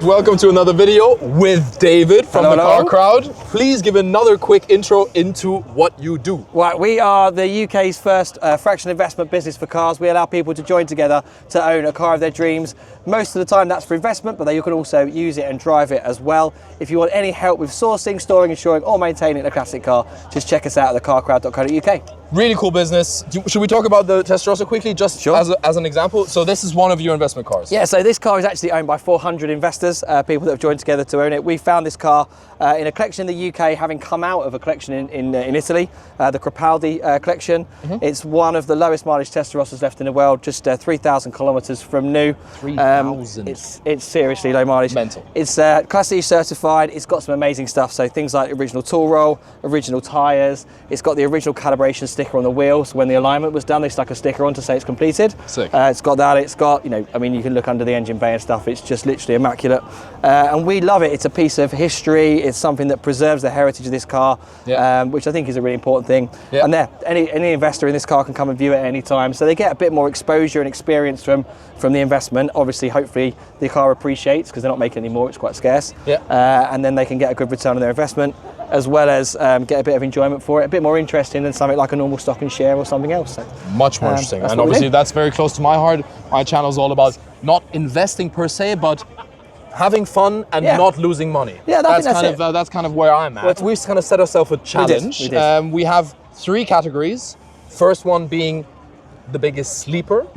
welcome to another video with David from the Car Crowd. Please give another quick intro into what you do. Right, we are the UK's first fractional investment business for cars. We allow people to join together to own a car of their dreams. Most of the time that's for investment, but you can also use it and drive it as well. If you want any help with sourcing, storing, insuring or maintaining a classic car, just check us out at thecarcrowd.co.uk. Really cool business. Should we talk about the Testarossa quickly, just sure. as an example? So this is one of your investment cars. Yeah, so this car is actually owned by 400 investors, people that have joined together to own it. We found this car in a collection in the UK, having come out of a collection in Italy, the Crepaldi collection. It's one of the lowest mileage Testarossas left in the world, just 3,000 kilometres from new. 3,000? It's seriously low mileage. Mental. It's Class E certified. It's got some amazing stuff, so things like original tool roll, original tyres. It's got the original calibration sticker on the wheel, so when the alignment was done, they stuck a sticker on to say it's completed. Sick. It's got that. It's got, I mean, you can look under the engine bay and stuff. It's just literally immaculate. And we love it. It's a piece of history. It's something that preserves the heritage of this car, which I think is a really important thing. And any investor in this car can come and view it at any time. So they get a bit more exposure and experience from the investment. Obviously, hopefully the car appreciates because they're not making any more. It's quite scarce. And then they can get a good return on their investment, as well as get a bit of enjoyment for it, a bit more interesting than something like a normal stock and share or something else. So, much more interesting. And obviously that's very close to my heart. My channel is all about not investing per se, but having fun and not losing money. Yeah, that's kind of where I'm at. We kind of set ourselves a challenge. We did. We have 3 categories. First one being the biggest sleeper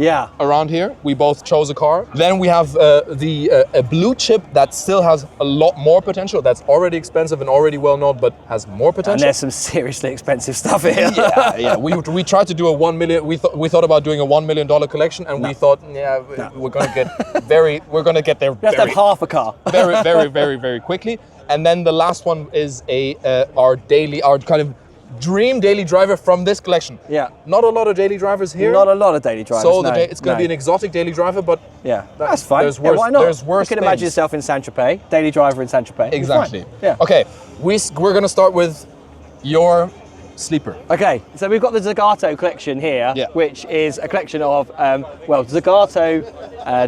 around here. We both chose a car. Then we have a blue chip that still has a lot more potential. That's already expensive and already well known, but has more potential. And there's some seriously expensive stuff here. We tried to do a 1 million. We thought about doing a $1 million collection, and we thought, we're gonna get we're gonna get there. You have to have half a car. very quickly. And then the last one is our kind of dream daily driver from this collection. Not a lot of daily drivers here. Not a lot of daily drivers. So it's going to be an exotic daily driver, but that's fine. There's worse. Why not? There's worse. You can imagine yourself in Saint-Tropez, daily driver in Saint-Tropez. Exactly. Okay, we're going to start with your sleeper. Okay, so we've got the Zagato collection here, which is a collection of Zagato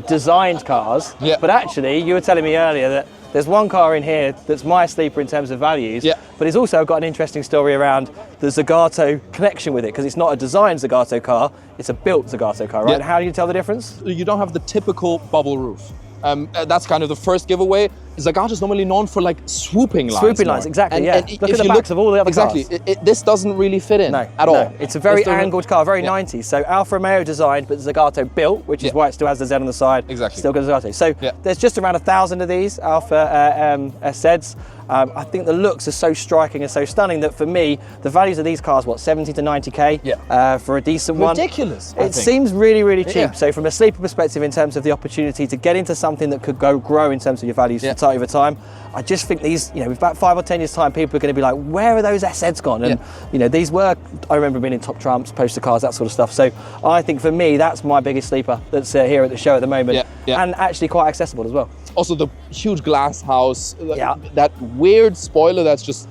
designed cars. But actually, you were telling me earlier that there's one car in here that's my sleeper in terms of values, but it's also got an interesting story around the Zagato connection with it, because it's not a designed Zagato car, it's a built Zagato car, right? How do you tell the difference? You don't have the typical bubble roof. That's kind of the first giveaway. Zagato's normally known for like swooping lines. Swooping lines, exactly, and look at the backs of all the other cars. This doesn't really fit in at all. It's a very angled car, very 90s. So Alfa Romeo designed, but Zagato built, which is why it still has the Z on the side. Still got Zagato. So there's just around 1,000 of these Alfa SZs. I think the looks are so striking and so stunning that for me, the values of these cars, 70 to 90k for a decent one. Ridiculous. It seems really, really cheap. So from a sleeper perspective, in terms of the opportunity to get into something that could grow in terms of your values over time, I just think these, with about 5 or 10 years time, people are going to be like, where are those SZs gone? And these were, I remember being in Top Trumps, poster cars, that sort of stuff. So I think for me, that's my biggest sleeper that's here at the show at the moment, and actually quite accessible as well. Also the huge glass house, that weird spoiler that's just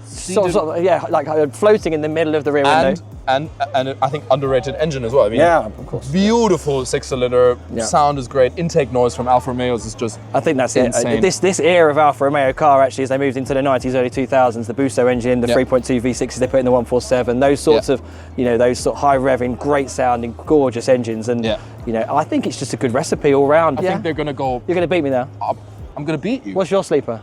like floating in the middle of the rear window. And I think underrated engine as well. I mean, of course. Beautiful 6-cylinder, sound is great, intake noise from Alfa Romeos is just I think that's insane. This era of Alfa Romeo car, actually, as they moved into the 90s, early 2000s, the Busso engine, the 3.2 V6s they put in the 147, those sorts of, those sort of high revving, great sounding, gorgeous engines. And, I think it's just a good recipe all round. I think they're going to go... You're going to beat me now. I'm going to beat you. What's your sleeper?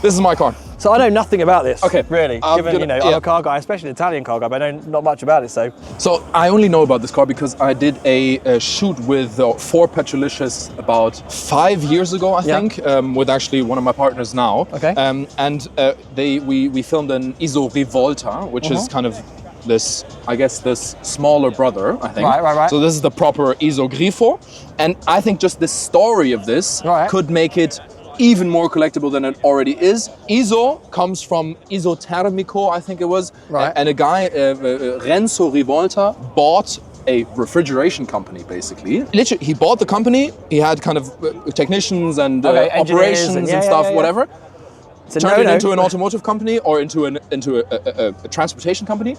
This is my car. So I know nothing about this. Okay. Really, given, I'm a car guy, especially an Italian car guy, but I know not much about it, so. So I only know about this car because I did a shoot with 4 Petrolicious about 5 years ago, I think, with actually one of my partners now. Okay. We filmed an Iso Rivolta, which is kind of this smaller brother, I think. Right. So this is the proper Iso Grifo. And I think just the story of this could make it even more collectible than it already is. Iso comes from Isotermico, I think it was. And a guy, Renzo Rivolta, bought a refrigeration company, basically. Literally, he bought the company, he had kind of technicians and operations and stuff, whatever. Turned it into an automotive company or into a transportation company.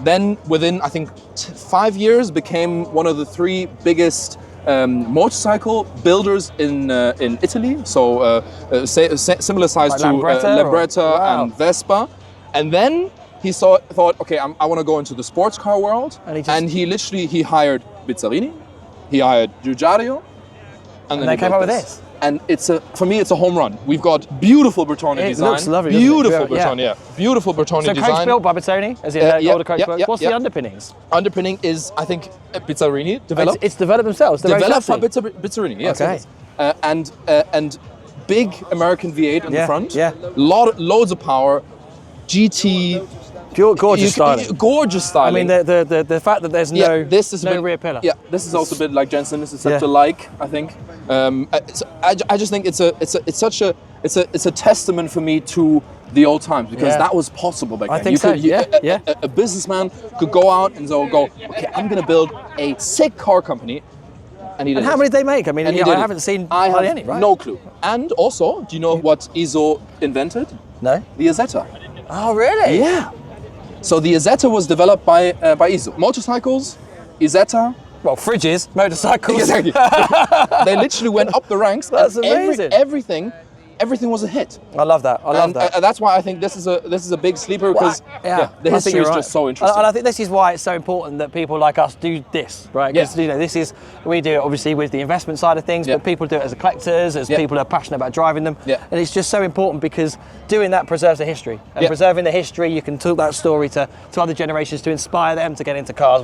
Then within, I think, 5 years, became one of the 3 biggest motorcycle builders in Italy. So similar size like to Lambretta and Vespa. And then he thought, okay, I want to go into the sports car world. And he hired Bizzarini, he hired Giugiaro, and then they came up with this. And for me, it's a home run. We've got beautiful Bertone design. It looks lovely. Beautiful Bertone, Beautiful Bertone design. So coach built by Bertone, as in older coach built. What's the underpinnings? Underpinning is, I think, Bizzarini developed. It's developed themselves. Developed by Bizzarini, yes. Okay. And big American V8 in the front. Yeah. Loads of power. GT. Gorgeous styling. Gorgeous styling. I mean, the fact that there's no rear pillar. Yeah, this is also a bit like Jensen. This is such like, I think. I just think it's a testament for me to the old times, because that was possible back then. I think so. A businessman could go out and go, okay, I'm going to build a sick car company. And how many did they make? I mean, I haven't seen hardly any, right? No clue. And also, do you know what Iso invented? No. The Isetta. Oh, really? Yeah. So the Isetta was developed by Iso. Motorcycles, Isetta. Well, fridges, motorcycles. Exactly. They literally went up the ranks. That's amazing. Everything was a hit. I love that. I love that. That's why I think this is a big sleeper, because the history is just so interesting. And I think this is why it's so important that people like us do this, right? Because this is, we do it obviously with the investment side of things, but people do it as collectors, as people who are passionate about driving them. Yeah. And it's just so important, because doing that preserves the history. And preserving the history, you can tell that story to other generations to inspire them to get into cars.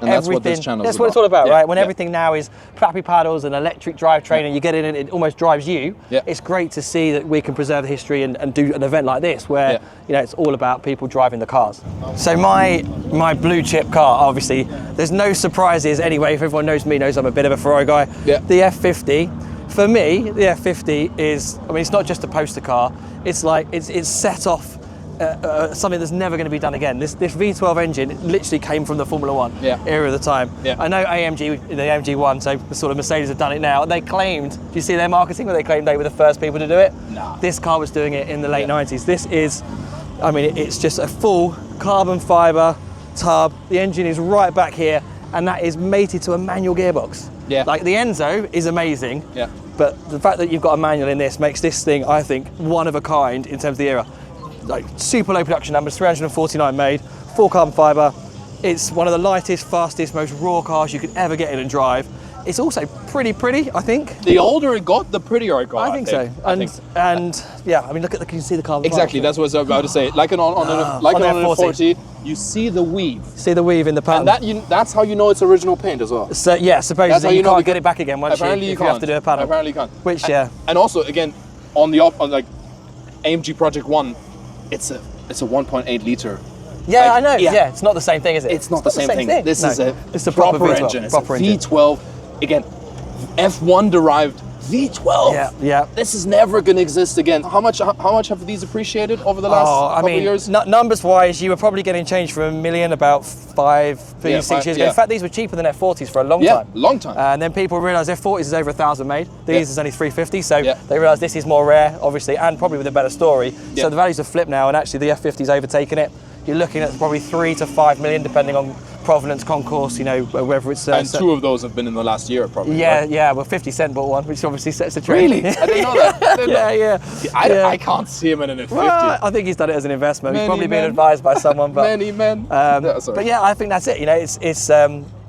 That's what this channel is about. That's what it's all about, right? When everything now is flappy paddles and electric drivetrain, and you get in and it almost drives you. It's great to see that we can preserve the history and do an event like this where it's all about people driving the cars. So my blue chip car, obviously, there's no surprises anyway. If everyone knows me, knows I'm a bit of a Ferrari guy. The F50, for me, the F50 is, I mean, it's not just a poster car. It's like it's set off something that's never going to be done again. This V12 engine literally came from the Formula One era of the time. I know AMG, the AMG One, so the sort of Mercedes have done it now. They claimed, do you see their marketing where they claimed they were the first people to do it? No. This car was doing it in the late 90s. This is, I mean, it's just a full carbon fibre tub. The engine is right back here, and that is mated to a manual gearbox. Like the Enzo is amazing, but the fact that you've got a manual in this makes this thing, I think, one of a kind in terms of the era. Like super low production numbers, 349 made, full carbon fibre. It's one of the lightest, fastest, most raw cars you could ever get in and drive. It's also pretty, I think. The older it got, the prettier it got. I think so. And yeah, I mean, look at can you see the carbon? Exactly, that's what I was about to say. Like on an 40, you see the weave. See the weave in the pattern. And that's how you know it's original paint as well. So yeah, supposedly you can't get it back again once you have to do a pattern. Apparently you can't. Which and also again, on like AMG Project One, it's a 1.8 liter. Yeah, I know. Yeah, it's not the same thing, is it? It's not the same thing. This is a proper engine. It's a V12. Again, F1 derived V12. Yeah. This is never going to exist again. How much have these appreciated over the last couple of years? Numbers wise, you were probably getting changed for $1 million about 6 years ago. In fact, these were cheaper than F40s for a long time. Long time. And then people realised F40s is over 1,000 made. These is only 350, so they realised this is more rare, obviously, and probably with a better story. So the values have flipped now, and actually the F50's overtaken it. You're looking at probably 3 to 5 million, depending on provenance, concourse, whether it's... and 2 of those have been in the last year, probably. Yeah, well, 50 Cent bought one, which obviously sets the trend. Really? I didn't know that. I can't see him in an F50. Well, I think he's done it as an investment. He's probably been advised by someone. But, many men. But yeah, I think that's it.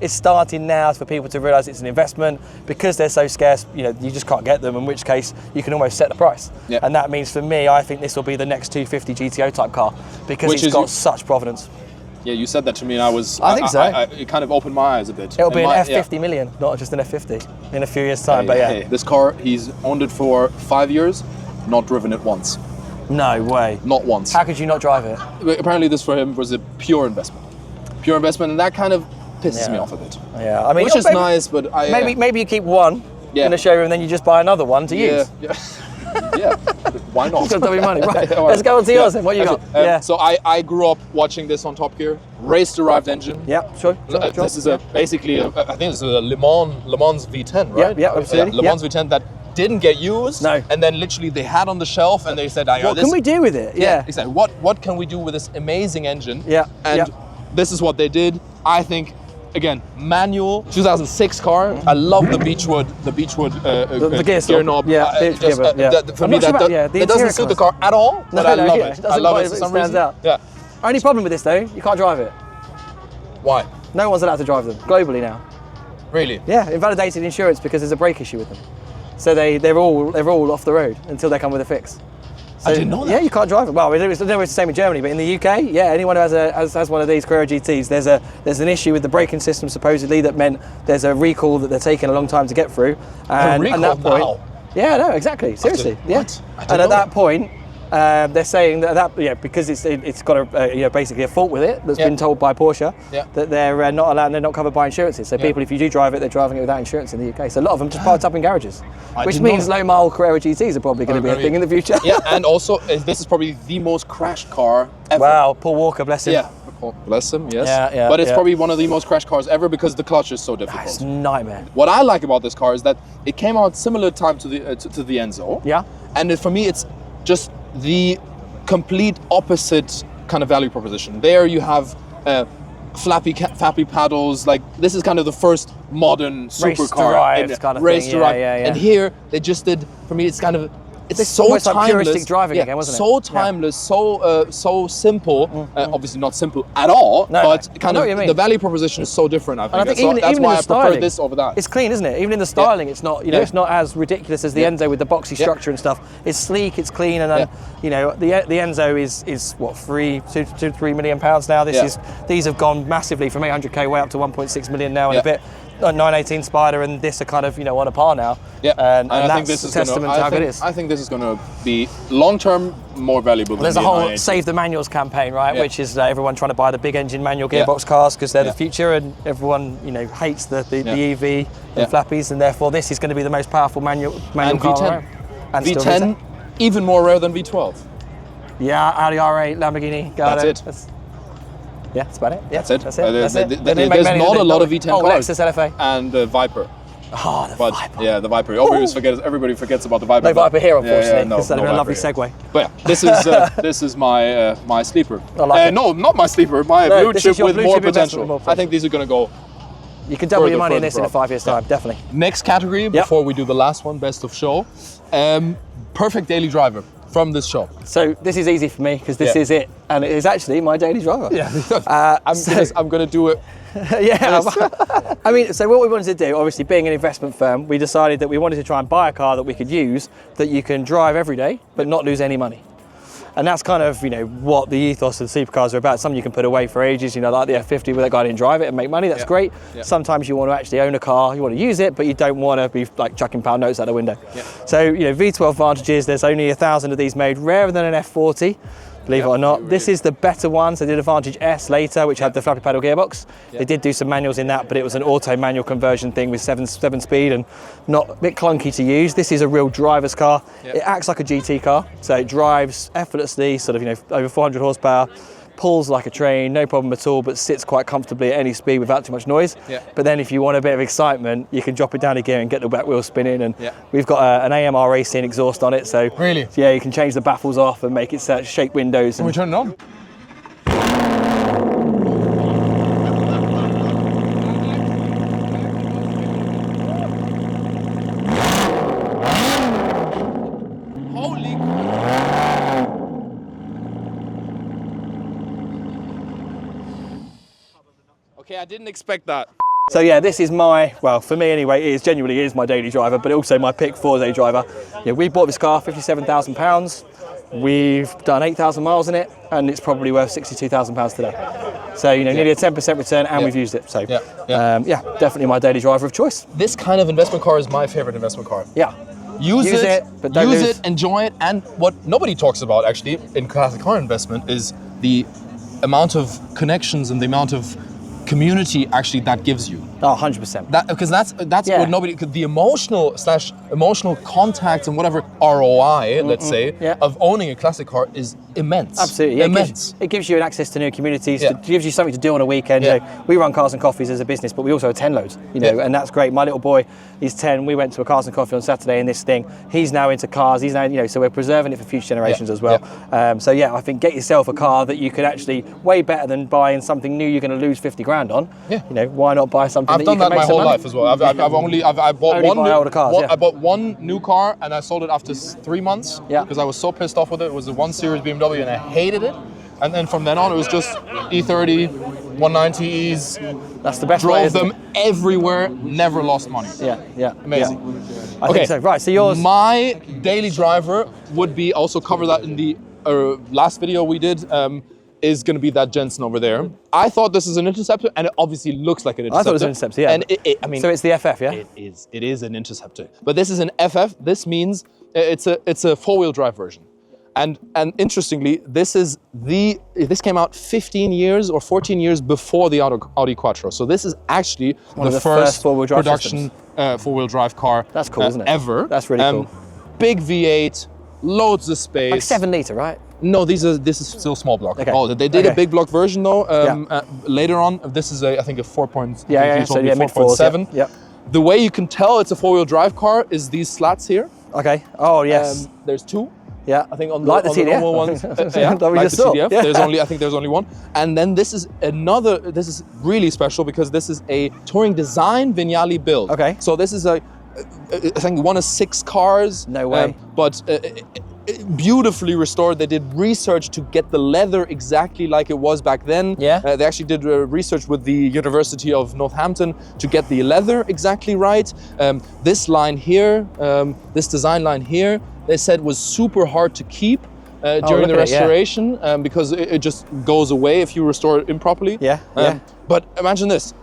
It's starting now for people to realise it's an investment. Because they're so scarce, you just can't get them, in which case you can almost set the price. And that means for me, I think this will be the next 250 GTO type car, because it's got such provenance. Yeah, you said that to me, and I think so. It kind of opened my eyes a bit. It'll be an F50 million, not just an F50 in a few years' time. This car, he's owned it for 5 years, not driven it once. No way. Not once. How could you not drive it? Apparently, this for him was a pure investment. And that kind of pisses me off a bit. Yeah, I mean, which is nice, but maybe you keep one in the showroom, and then you just buy another one to use. Yeah, why not? You've got double money, right? Let's go on to yours then. What you got? So I grew up watching this on Top Gear, race-derived engine. Yeah, sure. This is basically, I think it's a Le Mans V10, right? Yeah, absolutely. Le Mans V10 that didn't get used. No. And then literally they had on the shelf, and they said, what can we do with it? Yeah. Exactly. What can we do with this amazing engine? Yeah. And this is what they did. I think again, manual, 2006 car. I love the Beechwood, the gear knob. Yeah, for me, that doesn't suit the car at all, but I love it. I love it for some reason. Out. Yeah. Only problem with this though, you can't drive it. Why? No one's allowed to drive them globally now. Really? Yeah, invalidated insurance because there's a brake issue with them. So they're all off the road until they come with a fix. So, I didn't know that. Yeah, you can't drive it. Well, I don't know if it's the same in Germany, but in the UK, yeah, anyone who has one of these Carrera GTs, there's an issue with the braking system supposedly that meant there's a recall that they're taking a long time to get through. And at that point, yeah, no, exactly, seriously, yeah. And at that point, they're saying that because it's got basically a fault with it that's been told by Porsche that they're not allowed, they're not covered by insurances. So people, if you do drive it, they're driving it without insurance in the UK. So a lot of them just parked up in garages, which means low mile Carrera GTs are probably going to be a thing in the future. Yeah, and also this is probably the most crashed car ever. Wow, Paul Walker, bless him. Yeah. Oh, bless him, yes. Yeah, but it's probably one of the most crashed cars ever because the clutch is so difficult. It's a nightmare. What I like about this car is that it came out similar time to the Enzo. Yeah. And for me, it's just the complete opposite kind of value proposition. There you have flappy paddles. Like this is kind of the first modern supercar kind of race thing. to ride. Yeah. And here they just did. For me, it's kind of. It's so almost timeless. Like puristic driving again, wasn't it? So timeless, so simple. Obviously not simple at all, but kind of the value proposition is so different. I think that's why I prefer this over that. It's clean, isn't it? Even in the styling, it's not it's not as ridiculous as the Enzo with the boxy structure and stuff. It's sleek, it's clean, and then the Enzo is what, 3 million pounds now. These have gone massively from 800k way up to 1.6 million now and a bit. 918 Spider and this are kind of on a par now. Yeah, and I think this is a testament to how good it is. I think this is going to be long term more valuable. There's a whole Save the Manuals campaign, right? Which is everyone trying to buy the big engine manual gearbox cars because they're the future, and everyone hates the EV and flappies, and therefore this is going to be the most powerful manual car V10. And V10 even more rare than V12. Yeah, Audi R8, Lamborghini. That's it. Yeah, that's about it. Yeah, that's it. There's not a lot of V10 cars. Lexus LFA. And the Viper. Oh, the Viper. Yeah, the Viper. Everybody forgets about the Viper. No Viper here, unfortunately. That's a lovely segue. But yeah, this is my sleeper. I like it. No, not my sleeper. My blue chip with more potential. I think these are going to go. You can double your money in this in 5 years' time, definitely. Next category before we do the last one, best of show. Perfect daily driver from this shop. So this is easy for me because this is it, and it is actually my daily driver. Yeah, I'm going to do it. Yeah, I mean, so what we wanted to do, obviously being an investment firm, we decided that we wanted to try and buy a car that we could use, that you can drive every day, but not lose any money. And that's kind of, what the ethos of supercars are about. Some you can put away for ages, like the F50 where that guy didn't drive it and make money, that's great. Yeah. Sometimes you want to actually own a car, you want to use it, but you don't want to be like chucking pound notes out the window. Yeah. So, V12 Vantages, there's only 1,000 of these made, rarer than an F40. Believe it or not. Really. This is the better one. So they did a Vantage S later, which had the flappy paddle gearbox. They did do some manuals in that, but it was an auto manual conversion thing with seven speed and not a bit clunky to use. This is a real driver's car. It acts like a GT car, so it drives effortlessly, sort of over 400 horsepower. Pulls like a train, no problem at all, but sits quite comfortably at any speed without too much noise. Yeah. But then if you want a bit of excitement, you can drop it down a gear and get the back wheel spinning. And we've got an AMR Racing exhaust on it, so yeah, you can change the baffles off and make it shake windows. Can we turn it on? Okay, I didn't expect that. So yeah, this is for me anyway, it genuinely is my daily driver, but also my pick 4-day driver. Yeah, we bought this car, £57,000. We've done 8,000 miles in it, and it's probably worth £62,000 today. So, nearly a 10% return, and we've used it. So, definitely my daily driver of choice. This kind of investment car is my favorite investment car. Yeah. Use it, but don't use it, enjoy it, and what nobody talks about actually in classic car investment is the amount of connections and the amount of community actually that gives you. Oh, 100%. Because that's what nobody, the emotional contact and whatever ROI, let's say, of owning a classic car is immense. Absolutely, yeah, immense. It gives you an access to new communities. It gives you something to do on a weekend. You know, we run Cars and Coffees as a business, but we also attend loads. You know, and that's great. My little boy, he's 10. We went to a Cars and Coffee on Saturday, and this thing, he's now into cars. He's now, you know, so we're preserving it for future generations as well. So yeah, I think get yourself a car that you could actually way better than buying something new you're going to lose 50 grand on. Yeah. You know, why not buy something? I've done that my whole life as well. I bought one new car and I sold it after 3 months because I was so pissed off with it. It was a 1 Series BMW and I hated it. And then from then on, it was just E30, 190Es. That's the best way. Drove them everywhere, never lost money. Yeah. Amazing. I think so. Right, so yours. My daily driver would be, also cover that in the last video we did, is going to be that Jensen over there. I thought this is an Interceptor, and it obviously looks like an Interceptor. I thought it was an Interceptor, yeah. And I mean, so it's the FF, yeah? It is an Interceptor, but this is an FF. This means it's a four-wheel drive version. And interestingly, this came out 15 years or 14 years before the Audi Quattro. So this is actually the first four-wheel drive production four-wheel drive car. That's cool, isn't it? Ever. That's really cool. Big V8, loads of space. Like 7 litre, right? No, this is still small block. Okay. Oh, they did a big block version though. Later on, this is I think a 4.7. Yeah. The way you can tell it's a four-wheel drive car is these slats here. Okay. Oh yes. There's two. Yeah. I think on like the normal ones. Like the TDF. Yeah. I think there's only one. And then this is really special because this is a Touring Design Vignale build. Okay. So this is I think one of 6 cars. No way. But beautifully restored. They did research to get the leather exactly like it was back then. Yeah. They actually did research with the University of Northampton to get the leather exactly right. This line here, this design line here, they said was super hard to keep during the restoration because it just goes away if you restore it improperly. But imagine this.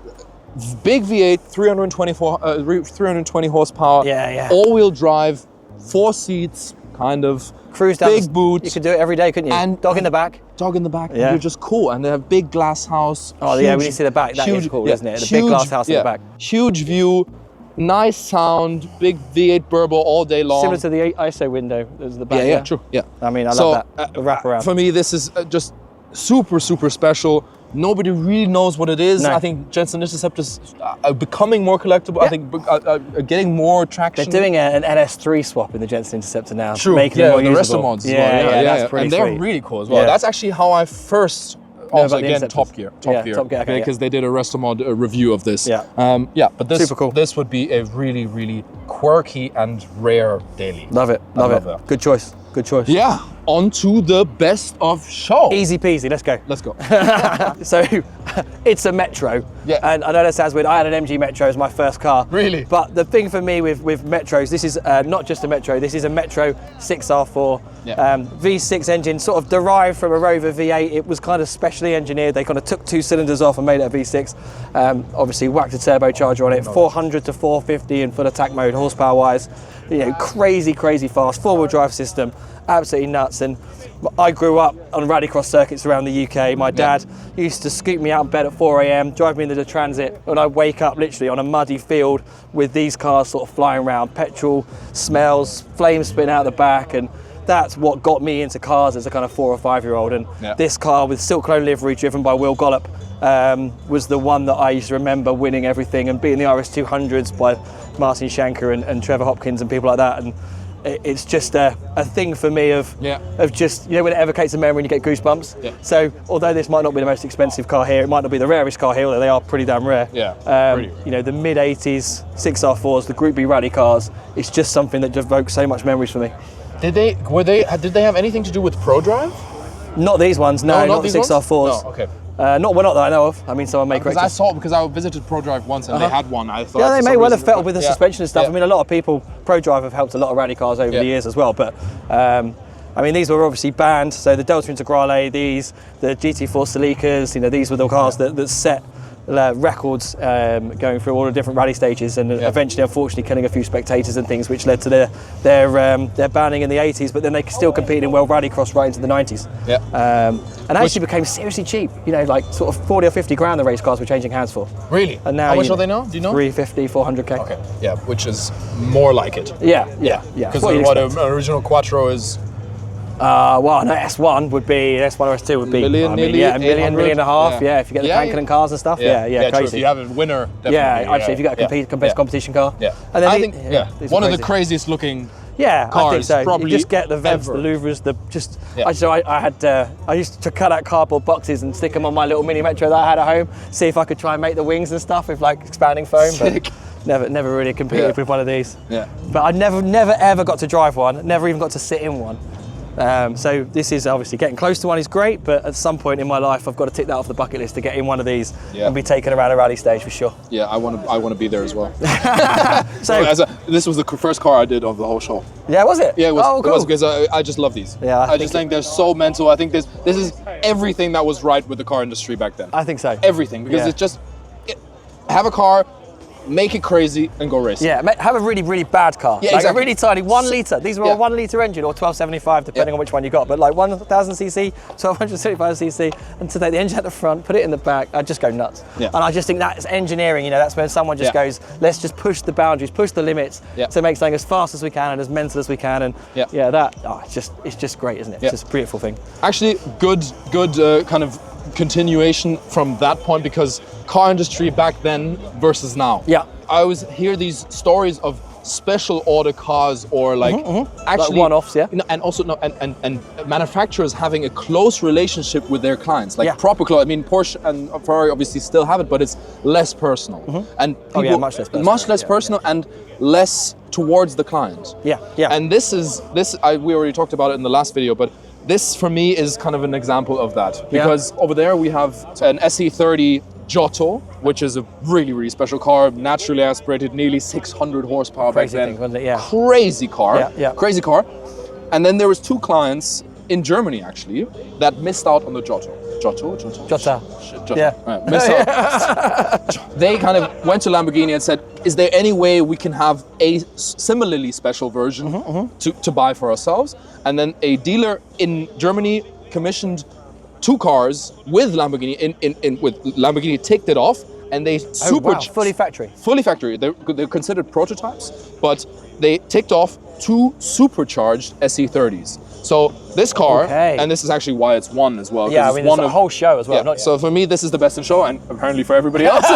Big V8, 320 horsepower, all-wheel drive, 4 seats, kind of cruise down. Big boots. You could do it every day, couldn't you? And dog in the back. Dog in the back. Yeah. You're just cool. And they have big glass house. Oh yeah, when you see the back, that is cool, isn't it? The big glass house in the back. Huge view, nice sound, big V8 Burbo all day long. Similar to the ISO window. There's the back. Yeah, true. Yeah. I mean, I love that. The wraparound. For me, this is just super, super special. Nobody really knows what it is. No. I think Jensen Interceptors are becoming more collectible. I think getting more traction. They're doing an LS3 swap in the Jensen Interceptor now. True. Making it more the usable. Resto mods as well. Yeah, that's pretty and they're sweet. really cool as well. That's actually how I first. Also, again, Top Gear. Because they did a Resto mod review of this. But this, super cool. This would be a really, really quirky and rare daily. Love it. Love it. That. Good choice. Good choice. Yeah. On to the best of show. Easy peasy. Let's go. Let's go. So, it's a Metro. Yeah. And I know that sounds weird. I had an MG Metro as my first car. Really? But the thing for me with Metros, this is not just a Metro. This is a Metro 6R4. V6 engine, sort of derived from a Rover V8. It was kind of specially engineered. They kind of took 2 cylinders off and made it a V6. Obviously, whacked a turbocharger on it. 400 to 450 in full attack mode, horsepower-wise. You know, crazy fast. 4-wheel drive system. Absolutely nuts. And I grew up on rallycross circuits around the UK. My dad used to scoop me out of bed at 4 a.m, drive me into the transit, and I'd wake up literally on a muddy field with these cars sort of flying around, petrol smells, flames spitting out the back, and that's what got me into cars as a kind of 4 or 5 year old. And this car with Silk Clone livery driven by Will Gollop was the one that I used to remember winning everything and beating the RS200s by Martin Shanker and Trevor Hopkins and people like that. And it's just a thing for me of just, you know, when it evocates a memory and you get goosebumps. So although this might not be the most expensive car here, it might not be the rarest car here, although they are pretty damn rare. You know, the mid-80s 6R4s, the Group B rally cars, it's just something that evokes so much memories for me. Did they have anything to do with ProDrive? Not these ones, no, not the 6R4s. No, okay. Not that I know of. I mean, someone may correct us. I saw it because I visited ProDrive once and they had one. I thought they may well have felt with the suspension and stuff. I mean, a lot of people, ProDrive have helped a lot of rally cars over the years as well. But I mean, these were obviously banned. So the Delta Integrale, the GT4 Celicas, you know, these were the cars that set records going through all the different rally stages, and eventually, unfortunately, killing a few spectators and things, which led to their banning in the 80s. But then they still competed in World Rallycross right into the 90s. And actually became seriously cheap. You know, like sort of 40 or 50 grand the race cars were changing hands for. Really? And now, how much are they now? Do you know? 350, 400k. Okay. Yeah, which is more like it. Yeah. Because what an original Quattro is. Well, no, S1 would be, S1 or S2 would be, million, nearly, a million and a half, if you get the Franklin cars and stuff, yeah, crazy. True. If you have a winner, definitely. Yeah, actually, if you got a competition car. Yeah. And then I think, one of the craziest looking cars, I think so. Probably you just get the Vevs, the Louvres, I used to cut out cardboard boxes and stick them on my little mini Metro that I had at home, see if I could try and make the wings and stuff with like expanding foam. Sick. But never really competed with one of these. Yeah. But I never ever got to drive one, never even got to sit in one. So this is obviously getting close to one is great, but at some point in my life I've got to tick that off the bucket list to get in one of these and be taken around a rally stage for sure. Yeah, I want to be there as well. This was the first car I did of the whole show. Yeah, was it? Yeah, it was. Oh, cool. It was because I just love these. Yeah, I just think they're so mental. I think this is everything that was right with the car industry back then. I think so. Everything, because it's just have a car, make it crazy and go racing. Yeah, have a really, really bad car. Yeah, like exactly. a really tiny 1 litre. These were a 1 litre engine or 1275, depending on which one you got. But like 1000cc, 1275cc, and to take the engine at the front, put it in the back, I'd just go nuts. Yeah. And I just think that's engineering. You know, that's when someone just goes, let's just push the boundaries, push the limits to make something as fast as we can and as mental as we can. And it's just great, isn't it? It's just a beautiful thing. Actually, good kind of continuation from that point, because car industry back then versus now. Yeah. I always hear these stories of special order cars or actually like one-offs, and also and manufacturers having a close relationship with their clients, like proper close. I mean, Porsche and Ferrari obviously still have it, but it's less personal and people, much less personal, and less towards the client. Yeah. And we already talked about it in the last video, but this for me is kind of an example of that, because over there we have an SE30 Giotto, which is a really, really special car, naturally aspirated, nearly 600 horsepower back then. Thing, wasn't it? Yeah. Crazy car, crazy car. And then there was 2 clients in Germany actually that missed out on the Giotto. Giotto. Yeah. Right, missed out. They kind of went to Lamborghini and said, is there any way we can have a similarly special version to buy for ourselves? And then a dealer in Germany commissioned 2 cars with Lamborghini with Lamborghini ticked it off, and they fully factory. They're considered prototypes, but they ticked off 2 supercharged SE30s. So this car, and this is actually why it's won as well. Yeah, I mean, it's a whole show as well. Yeah, so for me, this is the best in show, and apparently for everybody else,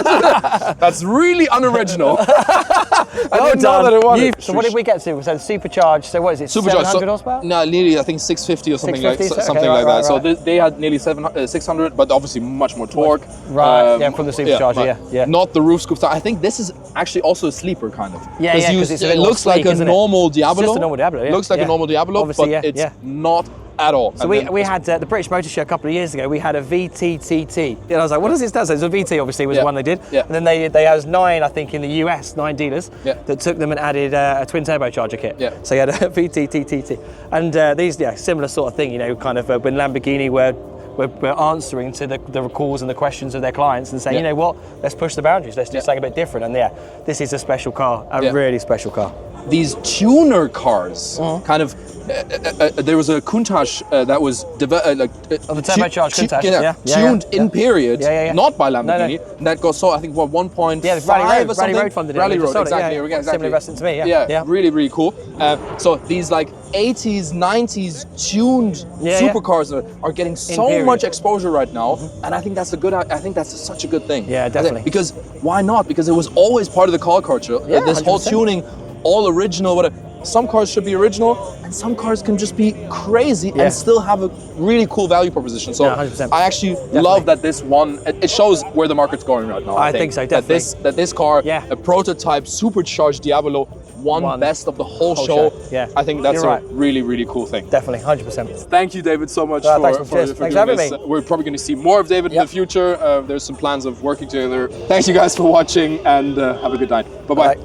that's really unoriginal. I didn't know that it was. So what did we get to? So supercharged. So what is it? Supercharged. 700 horsepower? No, nearly I think 650 or something like that. So they had nearly 600, but obviously much more torque. Right. From the supercharger. Yeah. Not the roof scoop. I think this is actually also a sleeper kind of. Yeah. Because it looks like a normal Diablo. It's just a normal Diablo. Looks like a normal Diablo, but it's not at all. So we had the British Motor Show a couple of years ago. We had a VTTT, and I was like, "What does this stand for?" So VT obviously was the one they did, and then they had 9, I think, in the US, 9 dealers that took them and added a twin turbocharger kit. Yeah. So you had a VTTT, and these similar sort of thing. You know, kind of when Lamborghini were answering to the calls and the questions of their clients and saying, you know what, let's push the boundaries, let's do something a bit different. And this is a special car, a really special car. These tuner cars, kind of, there was a Countach that was the turbocharged Countach, tuned in period, not by Lamborghini. No. That got sold, I think, 1.5 or something. Rally Road funded it. Rally Road, exactly. Similar investment to me, Yeah, really, really cool. So these like 80s, 90s tuned supercars are getting so much exposure right now, and I think that's such a good thing. Yeah, definitely. Because why not? Because it was always part of the car culture. This 100%. Whole tuning, all original, whatever. Some cars should be original, and some cars can just be crazy and still have a really cool value proposition. So I actually love that this one. It shows where the market's going right now. I think so, definitely. That this car, a prototype supercharged Diablo, won best of the whole show. Yeah, I think that's a really, really cool thing. Definitely, 100%. Thank you, David, so much for having me. We're probably going to see more of David in the future. There's some plans of working together. Thanks you guys for watching, and have a good night. Bye-bye.